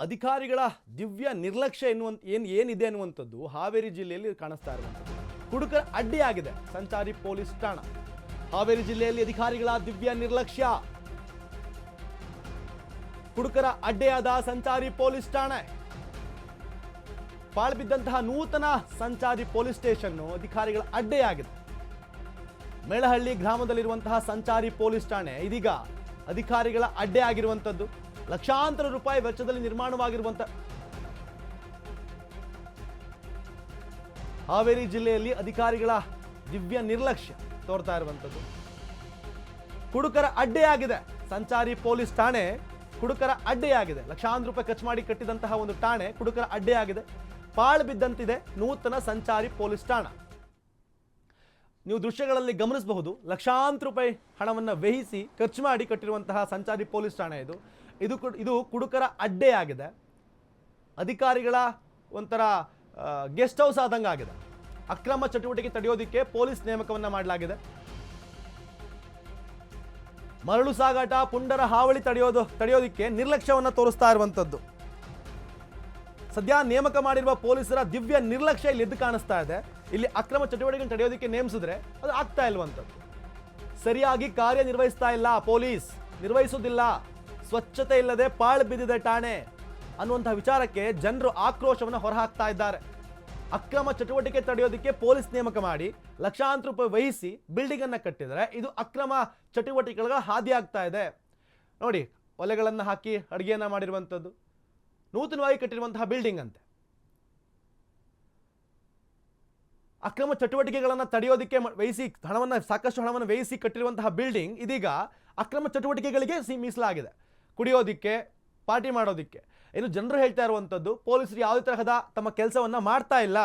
ಅಧಿಕಾರಿಗಳ ದಿವ್ಯ ನಿರ್ಲಕ್ಷ್ಯ ಏನಿದೆ ಅನ್ನುವಂಥದ್ದು ಹಾವೇರಿ ಜಿಲ್ಲೆಯಲ್ಲಿ ಕಾಣಿಸ್ತಾ ಇರುವಂಥದ್ದು. ಕುಡುಕರ ಅಡ್ಡಿಯಾಗಿದೆ ಸಂಚಾರಿ ಪೊಲೀಸ್ ಠಾಣಾ. ಹಾವೇರಿ ಜಿಲ್ಲೆಯಲ್ಲಿ ಅಧಿಕಾರಿಗಳ ದಿವ್ಯ ನಿರ್ಲಕ್ಷ್ಯ, ಕುಡುಕರ ಅಡ್ಡೆಯಾದ ಸಂಚಾರಿ ಪೊಲೀಸ್ ಠಾಣೆ. ಪಾಳ್ಬಿದ್ದಂತಹ ನೂತನ ಸಂಚಾರಿ ಪೊಲೀಸ್ ಸ್ಟೇಷನ್ ಅಧಿಕಾರಿಗಳ ಅಡ್ಡೆಯಾಗಿದೆ. ಮೇಳಹಳ್ಳಿ ಗ್ರಾಮದಲ್ಲಿರುವಂತಹ ಸಂಚಾರಿ ಪೊಲೀಸ್ ಠಾಣೆ ಇದೀಗ ಅಧಿಕಾರಿಗಳ ಅಡ್ಡೆ ಆಗಿರುವಂಥದ್ದು. ಲಕ್ಷಾಂತರ ರೂಪಾಯಿ ವೆಚ್ಚದಲ್ಲಿ ನಿರ್ಮಾಣವಾಗಿರುವಂತಹ ಹಾವೇರಿ ಜಿಲ್ಲೆಯಲ್ಲಿ ಅಧಿಕಾರಿಗಳ ದಿವ್ಯ ನಿರ್ಲಕ್ಷ್ಯ ತೋರ್ತಾ ಇರುವಂಥದ್ದು. ಕುಡುಕರ ಅಡ್ಡೆಯಾಗಿದೆ ಸಂಚಾರಿ ಪೊಲೀಸ್ ಠಾಣೆ. ಕುಡುಕರ ಅಡ್ಡೆಯಾಗಿದೆ. ಲಕ್ಷಾಂತರ ರೂಪಾಯಿ ಖರ್ಚು ಮಾಡಿ ಕಟ್ಟಿದಂತಹ ಒಂದು ಠಾಣೆ ಕುಡುಕರ ಅಡ್ಡೆಯಾಗಿದೆ. ಪಾಳು ಬಿದ್ದಂತಿದೆ ನೂತನ ಸಂಚಾರಿ ಪೊಲೀಸ್ ಠಾಣಾ. ನೀವು ದೃಶ್ಯಗಳಲ್ಲಿ ಗಮನಿಸಬಹುದು, ಲಕ್ಷಾಂತರ ರೂಪಾಯಿ ಹಣವನ್ನು ವ್ಯಯಿಸಿ ಖರ್ಚು ಮಾಡಿ ಕಟ್ಟಿರುವಂತಹ ಸಂಚಾರಿ ಪೊಲೀಸ್ ಠಾಣೆ ಇದು ಕುಡುಕರ ಅಡ್ಡೆಯಾಗಿದೆ. ಅಧಿಕಾರಿಗಳ ಒಂಥರ ಗೆಸ್ಟ್ ಹೌಸ್ ಆದಂಗೆ ಆಗಿದೆ. ಅಕ್ರಮ ಚಟುವಟಿಕೆ ತಡೆಯೋದಕ್ಕೆ ಪೊಲೀಸ್ ನೇಮಕವನ್ನ ಮಾಡಲಾಗಿದೆ. ಮರಳು ಸಾಗಾಟ, ಪುಂಡರ ಹಾವಳಿ ತಡೆಯೋದಕ್ಕೆ ನಿರ್ಲಕ್ಷ್ಯವನ್ನು ತೋರಿಸ್ತಾ ಇರುವಂಥದ್ದು. ಸದ್ಯ ನೇಮಕ ಮಾಡಿರುವ ಪೊಲೀಸರ ದಿವ್ಯ ನಿರ್ಲಕ್ಷ್ಯ ಇಲ್ಲಿ ಎದ್ದು ಕಾಣಿಸ್ತಾ ಇದೆ. ಇಲ್ಲಿ ಅಕ್ರಮ ಚಟುವಟಿಕೆ ತಡೆಯೋದಕ್ಕೆ ನೇಮಿಸಿದ್ರೆ ಅದು ಆಗ್ತಾ ಇಲ್ವಂಥದ್ದು. ಸರಿಯಾಗಿ ಕಾರ್ಯನಿರ್ವಹಿಸ್ತಾ ಇಲ್ಲ ಪೊಲೀಸ್, ನಿರ್ವಹಿಸೋದಿಲ್ಲ. ಸ್ವಚ್ಛತೆ ಇಲ್ಲದೆ ಪಾಳು ಬಿದ್ದಿದೆ ಠಾಣೆ ಅನ್ನುವಂತಹ ವಿಚಾರಕ್ಕೆ ಜನರು ಆಕ್ರೋಶವನ್ನು ಹೊರಹಾಕ್ತಾ ಇದ್ದಾರೆ. ಅಕ್ರಮ ಚಟುವಟಿಕೆ ತಡೆಯೋದಕ್ಕೆ ಪೊಲೀಸ್ ನೇಮಕ ಮಾಡಿ ಲಕ್ಷಾಂತರ ರೂಪಾಯಿ ವಹಿಸಿ ಬಿಲ್ಡಿಂಗ್ ಅನ್ನ ಕಟ್ಟಿದರೆ ಇದು ಅಕ್ರಮ ಚಟುವಟಿಕೆಗಳ ಹಾದಿ ಆಗ್ತಾ ಇದೆ. ನೋಡಿ, ಒಲೆಗಳನ್ನು ಹಾಕಿ ಅಡುಗೆಯನ್ನ ಮಾಡಿರುವಂಥದ್ದು, ನೂತನವಾಗಿ ಕಟ್ಟಿರುವಂತಹ ಬಿಲ್ಡಿಂಗ್ ಅಂತೆ. ಅಕ್ರಮ ಚಟುವಟಿಕೆಗಳನ್ನು ತಡೆಯೋದಕ್ಕೆ ಸಾಕಷ್ಟು ಹಣವನ್ನು ವ್ಯಯಿಸಿ ಕಟ್ಟಿರುವಂತಹ ಬಿಲ್ಡಿಂಗ್ ಇದೀಗ ಅಕ್ರಮ ಚಟುವಟಿಕೆಗಳಿಗೆ ಮೀಸಲಾಗಿದೆ. ಕುಡಿಯೋದಿಕ್ಕೆ, ಪಾರ್ಟಿ ಮಾಡೋದಿಕ್ಕೆ. ಇನ್ನು ಜನರು ಹೇಳ್ತಾ ಇರುವಂಥದ್ದು, ಪೊಲೀಸರು ಯಾವುದೇ ತರಹದ ತಮ್ಮ ಕೆಲಸವನ್ನ ಮಾಡ್ತಾ ಇಲ್ಲ.